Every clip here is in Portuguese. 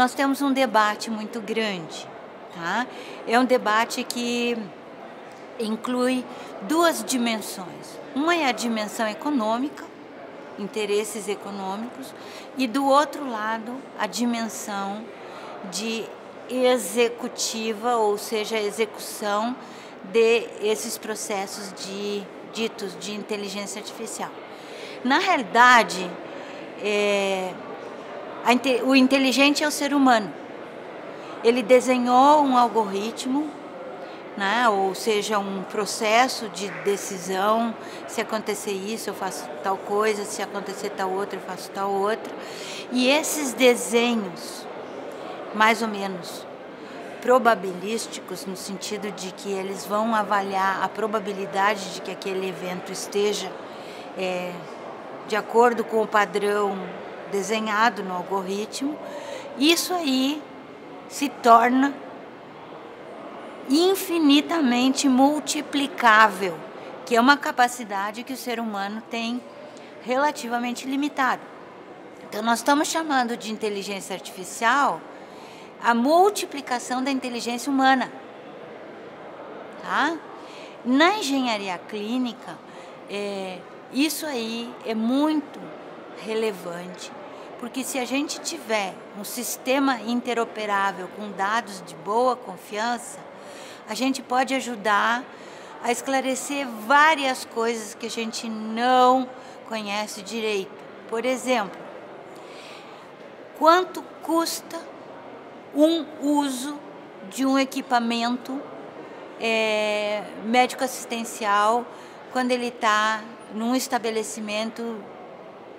nós temos um debate muito grande, tá? É um debate que inclui duas dimensões. Uma é a dimensão econômica, interesses econômicos, e do outro lado a dimensão de executiva, ou seja, a execução de esses processos ditos de inteligência artificial. Na realidade, o inteligente é o ser humano. Ele desenhou um algoritmo, né? Ou seja, um processo de decisão, se acontecer isso eu faço tal coisa, se acontecer tal outra eu faço tal outra. E esses desenhos, mais ou menos probabilísticos, no sentido de que eles vão avaliar a probabilidade de que aquele evento esteja de acordo com o padrão desenhado no algoritmo, isso aí se torna infinitamente multiplicável, que é uma capacidade que o ser humano tem relativamente limitada. Então, nós estamos chamando de inteligência artificial a multiplicação da inteligência humana. Tá? Na engenharia clínica, isso aí é muito relevante, porque se a gente tiver um sistema interoperável com dados de boa confiança, a gente pode ajudar a esclarecer várias coisas que a gente não conhece direito. Por exemplo, quanto custa um uso de um equipamento médico-assistencial quando ele está num estabelecimento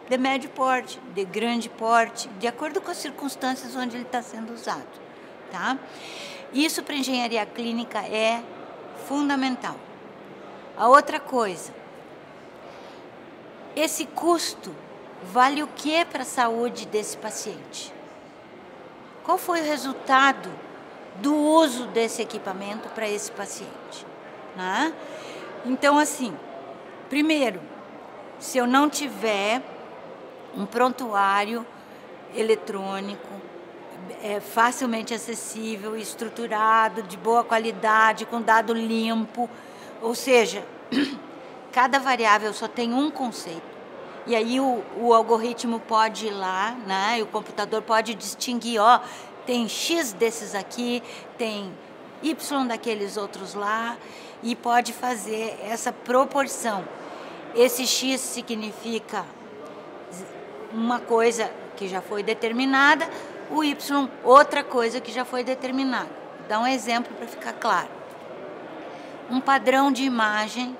de médio porte, de grande porte, de acordo com as circunstâncias onde ele está sendo usado, tá? Isso para engenharia clínica é fundamental. A outra coisa, esse custo vale o que para a saúde desse paciente? Qual foi o resultado do uso desse equipamento para esse paciente? Né? Então, assim, primeiro, se eu não tiver um prontuário eletrônico, facilmente acessível, estruturado, de boa qualidade, com dado limpo, ou seja, cada variável só tem um conceito. E aí o algoritmo pode ir lá, né? E o computador pode distinguir, tem X desses aqui, tem Y daqueles outros lá, e pode fazer essa proporção. Esse X significa uma coisa que já foi determinada, o Y outra coisa que já foi determinada. Vou dar um exemplo para ficar claro. Um padrão de imagem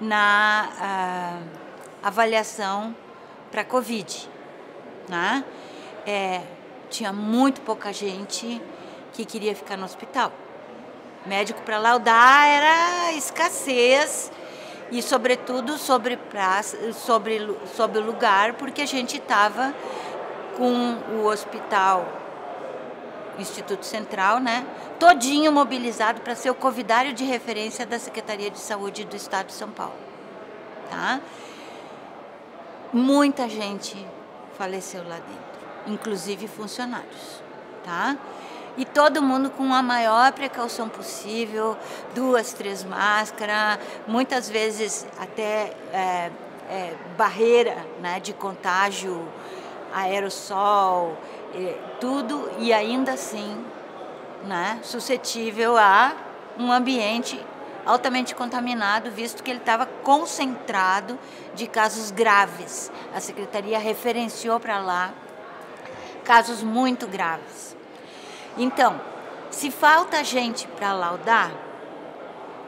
na avaliação para Covid, né? Tinha muito pouca gente que queria ficar no hospital. Médico para laudar era escassez e, sobretudo, sobre o lugar, porque a gente estava com o hospital, Instituto Central, né? Todinho mobilizado para ser o covidário de referência da Secretaria de Saúde do Estado de São Paulo, tá? Muita gente faleceu lá dentro, inclusive funcionários, tá? E todo mundo com a maior precaução possível, 2, 3 máscaras, muitas vezes até barreira, né, de contágio, aerossol, tudo, e ainda assim, né, suscetível a um ambiente altamente contaminado, visto que ele estava concentrado de casos graves. A Secretaria referenciou para lá casos muito graves. Então, se falta gente para laudar,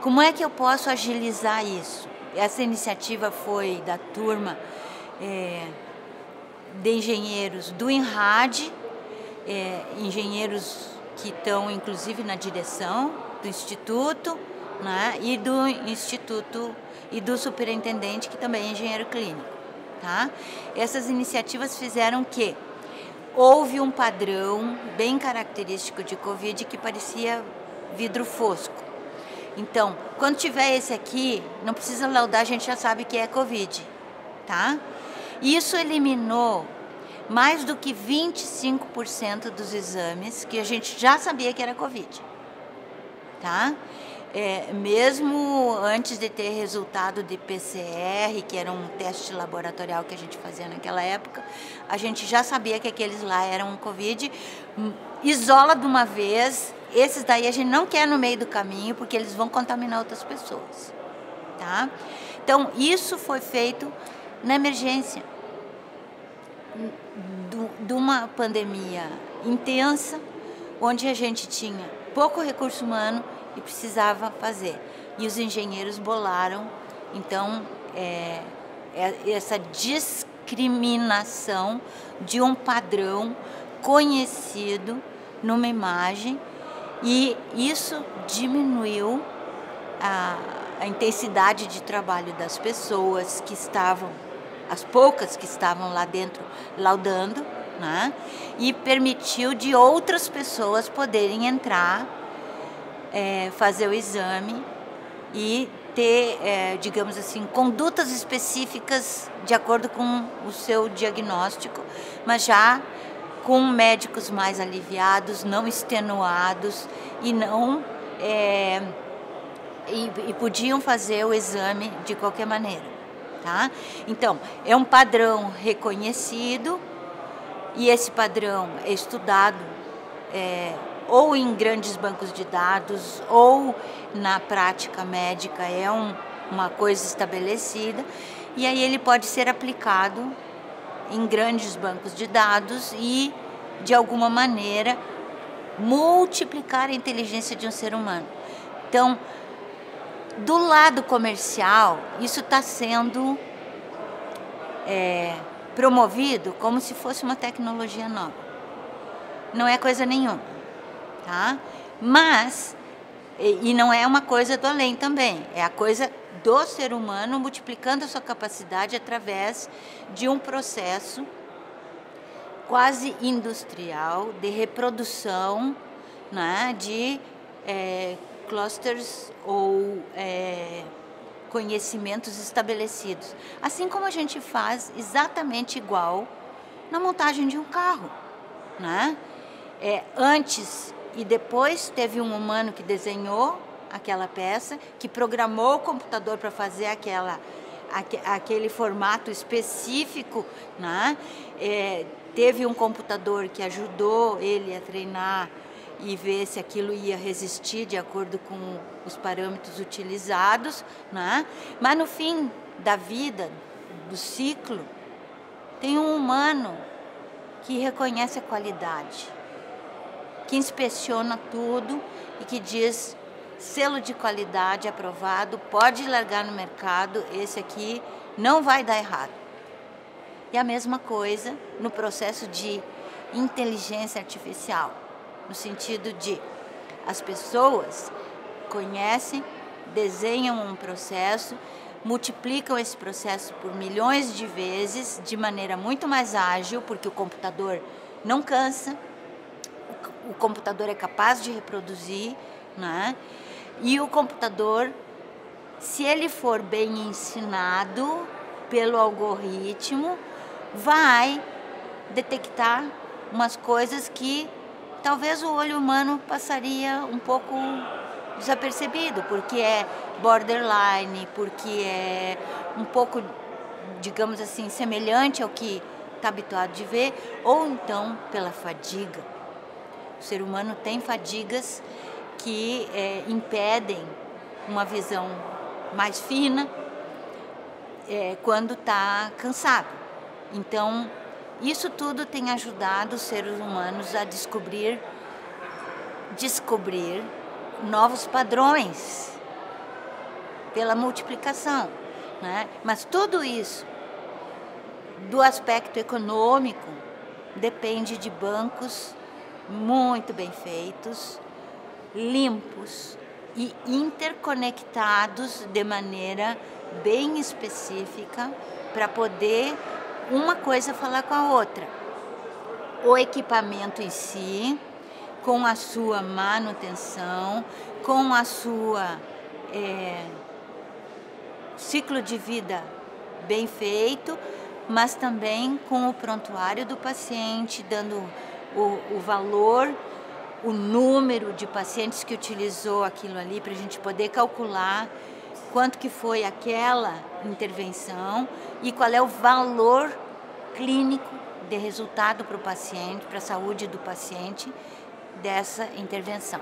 como é que eu posso agilizar isso? Essa iniciativa foi da turma de engenheiros do INRAD, engenheiros que estão inclusive na direção do Instituto, né, e do Instituto e do superintendente, que também é engenheiro clínico. Tá? Essas iniciativas fizeram que houve um padrão bem característico de Covid que parecia vidro fosco. Então, quando tiver esse aqui, não precisa laudar, a gente já sabe que é Covid. Tá? Isso eliminou mais do que 25% dos exames que a gente já sabia que era Covid, tá? Mesmo antes de ter resultado de PCR, que era um teste laboratorial que a gente fazia naquela época, a gente já sabia que aqueles lá eram Covid. Isola de uma vez, esses daí a gente não quer no meio do caminho, porque eles vão contaminar outras pessoas, tá? Então, isso foi feito na emergência de uma pandemia intensa, onde a gente tinha pouco recurso humano e precisava fazer. E os engenheiros bolaram, então, essa discriminação de um padrão conhecido numa imagem, e isso diminuiu a intensidade de trabalho das pessoas que estavam, as poucas que estavam lá dentro laudando, né? E permitiu de outras pessoas poderem entrar, fazer o exame e ter, digamos assim, condutas específicas de acordo com o seu diagnóstico, mas já com médicos mais aliviados, não extenuados e não e podiam fazer o exame de qualquer maneira, tá? Então, é um padrão reconhecido, e esse padrão é estudado ou em grandes bancos de dados ou na prática médica, uma coisa estabelecida, e aí ele pode ser aplicado em grandes bancos de dados e, de alguma maneira, multiplicar a inteligência de um ser humano. Então, do lado comercial, isso está sendo promovido como se fosse uma tecnologia nova. Não é coisa nenhuma, tá? Mas, e não é uma coisa do além também, é a coisa do ser humano multiplicando a sua capacidade através de um processo quase industrial de reprodução, né, de clusters ou conhecimentos estabelecidos. Assim como a gente faz exatamente igual na montagem de um carro, né? Antes e depois teve um humano que desenhou aquela peça, que programou o computador para fazer aquele formato específico, né? Teve um computador que ajudou ele a treinar e ver se aquilo ia resistir de acordo com os parâmetros utilizados, né? Mas no fim da vida, do ciclo, tem um humano que reconhece a qualidade, que inspeciona tudo e que diz: selo de qualidade aprovado, pode largar no mercado, esse aqui não vai dar errado. E a mesma coisa no processo de inteligência artificial, no sentido de as pessoas conhecem, desenham um processo, multiplicam esse processo por milhões de vezes de maneira muito mais ágil, porque o computador não cansa, o computador é capaz de reproduzir, né? E o computador, se ele for bem ensinado pelo algoritmo, vai detectar umas coisas que talvez o olho humano passaria um pouco desapercebido, porque é borderline, porque é um pouco, digamos assim, semelhante ao que está habituado de ver, ou então pela fadiga. O ser humano tem fadigas que impedem uma visão mais fina quando está cansado. Então, isso tudo tem ajudado os seres humanos a descobrir novos padrões pela multiplicação, né? Mas tudo isso, do aspecto econômico, depende de bancos muito bem feitos, limpos e interconectados de maneira bem específica para poder uma coisa falar com a outra. O equipamento em si, com a sua manutenção, com a sua ciclo de vida bem feito, mas também com o prontuário do paciente, dando o valor, o número de pacientes que utilizou aquilo ali, para a gente poder calcular quanto que foi aquela intervenção e qual é o valor clínico de resultado para o paciente, para a saúde do paciente dessa intervenção.